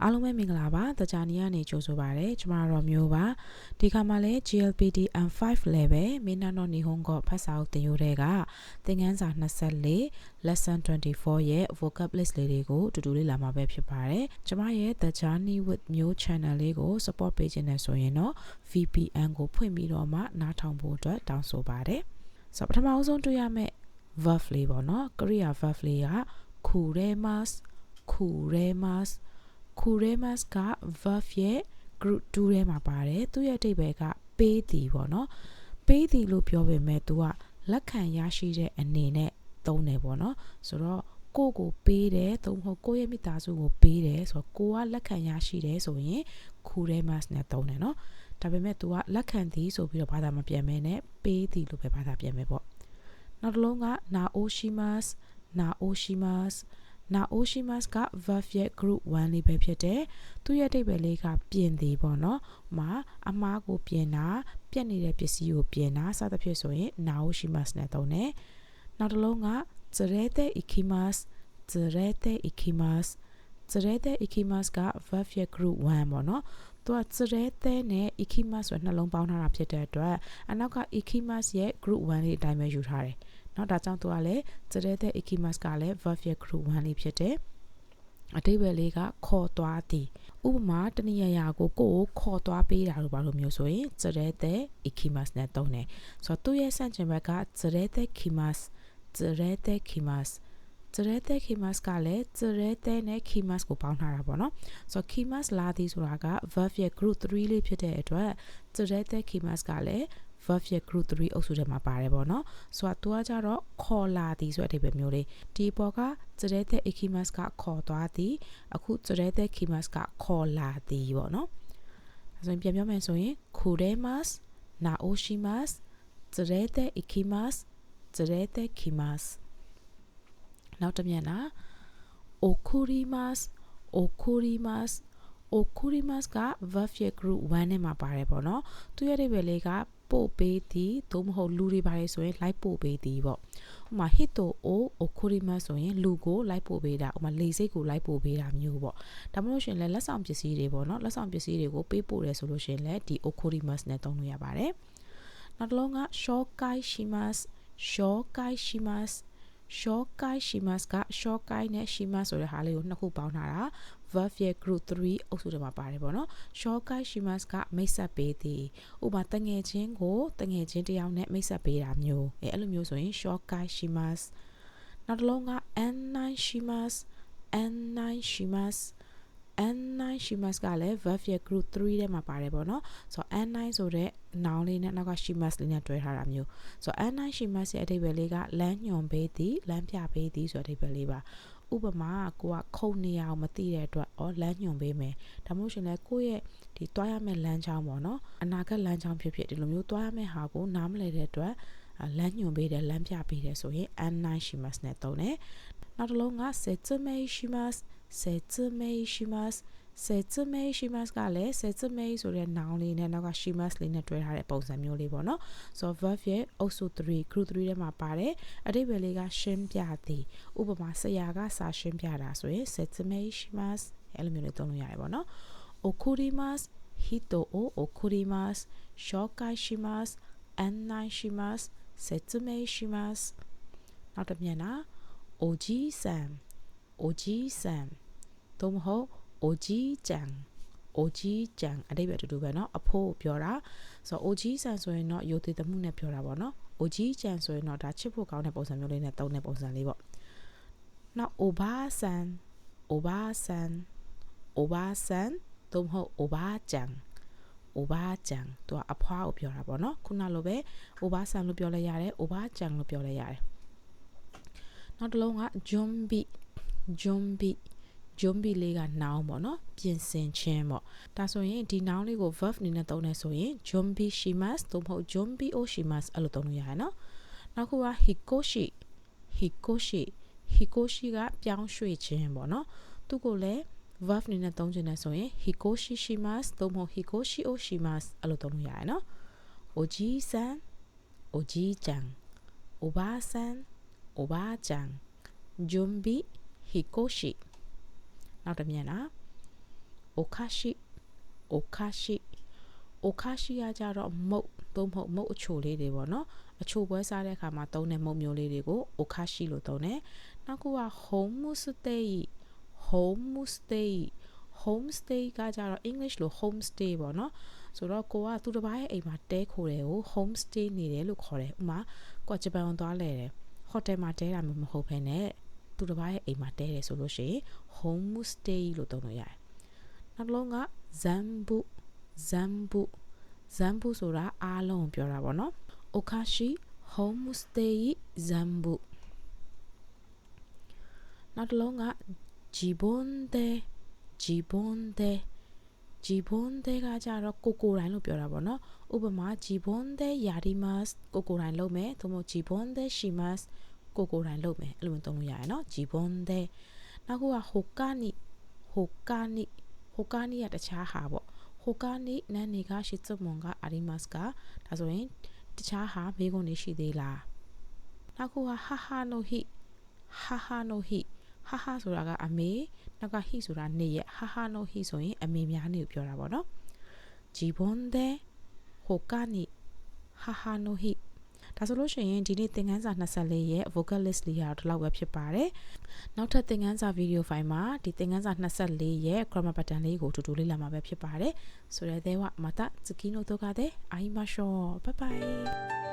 အားလုံးပဲမင်္ဂလာပါတကြနီကနေကြိုဆိုပါရစေကျွန်မတို့မျိုးပါဒီခါမှာလဲ GLPT M5 level မင်းနာနော်နီဟွန်ကိုဖတ်စာအုပ်တင်ယူတဲ့ကသင်ခန်းစာ24 lesson 24ရဲ့ vocab list လေးတွေကိုတူတူလေးလာမှာပဲဖြစ်ပါတယ်ကျွန်မရဲ့ The Journey with မျိုး channel လေးကို support ပေးခြင်းနဲ့ဆိုရင်တော့ VPN ကိုဖွင့်ပြီးတော့မှနားထောင်ဖို့အတွက်တောင်းဆိုပါတယ်ဆိုတော့ပထမဆုံးတွေ့ရမယ့် verb လေးပေါ့နော်ကရိယာ verb လေးက kuremas kuremas kuremas က verb ရဲ့ group 2ထဲမှာပါတယ်သူရဲ့အဓိပ္ပာယ်ကပေးသည်ပေါ့နော်ပေးသည်လို့ပြောပေမဲ့သူကလက်ခံရရှိတဲ့အနေနဲ့သုံးတယ်ပေါ့နော်ဆိုတော့ကိုပေးတယ်သို့မဟုတ်ကိုရဲ့မိသားစုကိုပေးတယ်ဆိုတော့ကိုကလက်ခံရရှိတယ်ဆိုရင် kuremas နဲ့သုံးတယ်နော်ဒါပေမဲ့သူကလက်ခံသည်ဆိုပြီးတော့ဘာသာမပြန်မဲနဲ့ပေးသည်လို့ပဲဘာသာပြန်မယ်ပေါ့နောက်တစ်လုံးက naoshimas naoshimas naoshimas က verb ရဲ့ group 1လေးပဲဖြစ်တယ်သူရဲ့အဓိပ္ပာယ်လေးကပြင်သည်ပေါ့နော်မှာအမားကိုပြင်တာပြက်နေတဲ့ပစ္စည်းကိုပြင်တာစသဖြင့်ဆိုရင် naoshimas နဲ့သုံးတယ်နောက်တစ်လုံးက zerete ikimas zerete ikimas zerete ikimas က verb ရဲ့ group 1ပေါ့နော်သူက zerete နဲ့ ikimas ဆိုနှလုံးပေါင်းထားတာဖြစ်တဲ့အတွက်အနောက်က ikimas ရဲ့ group 1လေးအတိုင်းပဲယူထားတယ်နော်ဒါကြောင့်သူကလည်း zerete ikimas ကလည်း verb ရဲ့ group 1လေးဖြစ်တယ်အဓိပ္ပာယ်လေးကခေါ်သွားသည်ဥပမာတနည်းရာကိုခေါ်သွားပေးတာလို့ဘာလို့မျိုးဆိုရင် zerete ikimas နဲ့သုံးတယ်ဆိုတော့သူရဲ့ဆန့်ကျင်ဘက်က zerete kimas zerete kimas zerete kimas ကလည်း zerete နဲ့ kimas ကိုပေါင်းထားတာပေါ့နော်ဆိုတော့ kimas လာသည်ဆိုတာက verb ရဲ့ group 3လေးဖြစ်တဲ့အတွက် zerete kimas ကလည်း verb ရဲ့ group 3အုပ်စုထဲမှာပါတယ်ပေါ့နော်ဆိုတော့သူကကြတော့ခေါ်လာသည်ဆိုတဲ့အဓိပ္ပာယ်မျိုးလေးဒီပေါ်က zerete ikimas ကခေါ်သွားသည်အခု zerete kimas ကခေါ်လာသည်ပေါ့နော်အဲဆိုရင်ပြန်ပြောမယ်ဆိုရင် kuremas naoshimas zerete ikimas zerete kimas နောက်တစ်မျက်နှာ okurimas okurimas okurimas က verb ရဲ့ group 1နဲ့မှာပါတယ်ပေါ့နော်သူရဲ့အဓိပ္ပာယ်လေးကပို့ပေးသည်သို့မဟုတ်လူတွေပါတယ်ဆိုရင်လိုက်ပို့ပေးသည်ပေါ့ဥပမာ hito o okurimas ဆိုရင်လူကိုလိုက်ပို့ပေးတာဥပမာလေစိတ်ကိုလိုက်ပို့ပေးတာမျိုးပေါ့ဒါမှမဟုတ်ရှင်လည်းလက်ဆောင်ပစ္စည်းတွေပေါ့နော်လက်ဆောင်ပစ္စည်းတွေကိုပေးပို့တယ်ဆိုလို့ရှင်လည်းဒီ okurimas နဲ့သုံးလို့ရပါတယ်နောက်တစ်လုံးက shokai shimas shokai shimas shokai shimas က shokai နဲ့ shimas ဆိုတဲ့ဟာလေးကိုနှစ်ခုပေါင်းထားတာ verb ရဲ့ group 3အုပ်စုထဲမှာပါတယ်ပေါ့နော် shokai shimas ကမိတ်ဆက်ပေးသည်ဥပမာတငယ်ချင်းကိုတငယ်ချင်းတယောက်နဲ့မိတ်ဆက်ပေးတာမျိုးအဲ့လိုမျိုးဆိုရင် shokai shimas နောက်တစ်လုံးက ennai shimas ennai shimas ennai shimas ကလည်း verb ရဲ့ group 3ထဲမှာပါတယ်ပေါ့နော်ဆိုတော့ ennai ဆိုတဲ့ noun လေးနဲ့နောက်က shimas လေးနဲ့တွဲထားတာမျိုးဆိုတော့ ennai shimas ရဲ့အဓိပ္ပာယ်လေးကလမ်းညွှန်ပေးသည်လမ်းပြပေးသည်ဆိုတဲ့အဓိပ္ပာယ်လေးပါဥပမာကိုကခုံနေရအောင်မသိတဲ့အတွက်လမ်းညွှန်ပေးမယ်ဒါမှမဟုတ်ရှင်လည်းကိုယ့်ရဲ့ဒီတွားရမယ့်လမ်းကြောင်းပေါ့နော်အနာဂတ်လမ်းကြောင်းဖြစ်ဖြစ်ဒီလိုမျိုးတွားရမယ့်ဟာကိုနားမလည်တဲ့အတွက်လမ်းညွှန်ပေးတယ်လမ်းပြပေးတယ်ဆိုရင် ennai shimas နဲ့သုံးတယ်နောက်တစ်လုံးက setsumei shimas setsumei shimas setsumei shimas ကလည်း setsumei ဆိုတဲ့ noun လေးနဲ့နောက်က shimas လေးနဲ့တွဲထားတဲ့ပုံစံမျိုးလေးပေါ့နော်ဆိုတော့ verb ရဲ့အုပ်စု3 group 3ထဲမှာပါတယ်အဓိပ္ပာယ်လေးကရှင်းပြသည်ဥပမာဆရာကစာရှင်းပြတာဆိုရင် setsumei shimas အဲ့လိုမျိုးလေးသုံးလို့ရတယ်ပေါ့နော် okurimas hito o okurimas shokai shimas ennai shimas setsumei shimas နောက်တစ်မျက်နှာ oji san oji san သို့မဟုတ် oji chan oji chan အဓိပ္ပာယ်တူတူပဲเนาะအဖိုးပြောတာဆိုတော့ oji san ဆိုရင်တော့ယိုသေးတမှုနဲ့ပြောတာပေါ့เนาะ oji chan ဆိုရင်တော့ဒါချစ်ဖို့ကောင်းတဲ့ပုံစံမျိုးလေးနဲ့သုံးတဲ့ပုံစံလေးပေါ့နောက် oba san oba san oba san သို့မဟုတ် oba chan oba chan သူကအဖွားကိုပြောတာပေါ့เนาะခုနလိုပဲ oba san လို့ပြောလဲရတယ် oba chan လို့ပြောလဲရတယ်နောက်တစ်လုံးက jumbi jumbi jumbi လေးက noun ပေါ့နော်ပြင်ဆင်ခြင်းပေါ့ဒါဆိုရင်ဒီ noun လေးကို verb အနေနဲ့သုံးနေဆိုရင် jumbi shimas သို့မဟုတ် jumbi o shimas အဲ့လိုသုံးလို့ရတယ်နော်နောက်ခုက hikoshi hikoshi hikoshi ကပြောင်းရွှေ့ခြင်းပေါ့နော်သူကိုလည်း verb အနေနဲ့သုံးခြင်းနဲ့ဆိုရင် hikoshi shimas သို့မဟုတ် hikoshi o shimas အဲ့လိုသုံးလို့ရတယ်နော် oji san oji chan oba san oba chan jumbi hikoshi နောက်တစ်မျက်နှာ okashi okashi ကကြတော့မုတ်သို့မဟုတ်မုတ်အချိုလေးတွေပေါ့နော်အချိုပွဲစားတဲ့အခါမှာသုံးတဲ့မုတ်မျိုးလေးတွေကို okashi လို့သုံးတယ်နောက်က homestay ကကြတော့ English လို့ homestay ပေါ့နော်ဆိုတော့ကိုကသူတစ်ပါးရဲ့အိမ်မှာတဲခိုတယ်ကို homestay နေတယ်လို့ခေါ်တယ်ဥမာကိုကဂျပန်ကိုသွားလဲတယ်ဟိုတယ်မှာတဲတာမျိုးမဟုတ်ဘဲနဲ့သူတစ်ပါးရဲ့အိမ်မှာတဲတယ်ဆိုလို့ရှိရင် homestay လို့သုံးလို့ရတယ်နောက်တစ်လုံးက zambu ဆိုတာအားလုံးပြောတာပေါ့နော် okashi homestay zambu နောက်တစ်လုံးက jibonde ကကြတော့ကိုတိုင်းလို့ပြောတာပေါ့နော်ဥပမာ jibonde yarimasu ကိုတိုင်းလုပ်မယ်သို့မဟုတ် jibonde shimasu ကိုတိုင်းလုပ်မယ်အဲ့လိုမျိုးသုံးလို့ရတယ်နော် jibonde နောက်က hokani ကတခြားဟာပေါ့ hokani နာနေကရှိစမွန်က arimasu ကဒါဆိုရင်တခြားဟာမေးခွန်းနေရှိသေးလားနောက်က haha no hi ဆိုတာကအမေနောက်က hi ဆိုတာနေရ haha no hi ဆိုရင်အမေများနေကိုပြောတာပေါ့နော် jibonde hokani haha no hi ဒါဆိုလို့ရှိရင်ဒီနေ့သင်ခန်းစာ24ရဲ့ vocal list လေးကတော့ဒီလောက်ပဲဖြစ်ပါတယ်နောက်ထပ်သင်ခန်းစာဗီဒီယိုဖိုင်မှာဒီသင်ခန်းစာ24ရဲ့ grammar pattern လေးကိုတူတူလေ့လာမှာပဲဖြစ်ပါတယ်ဆိုတော့ではまた次の動画で会いましょうバイバイ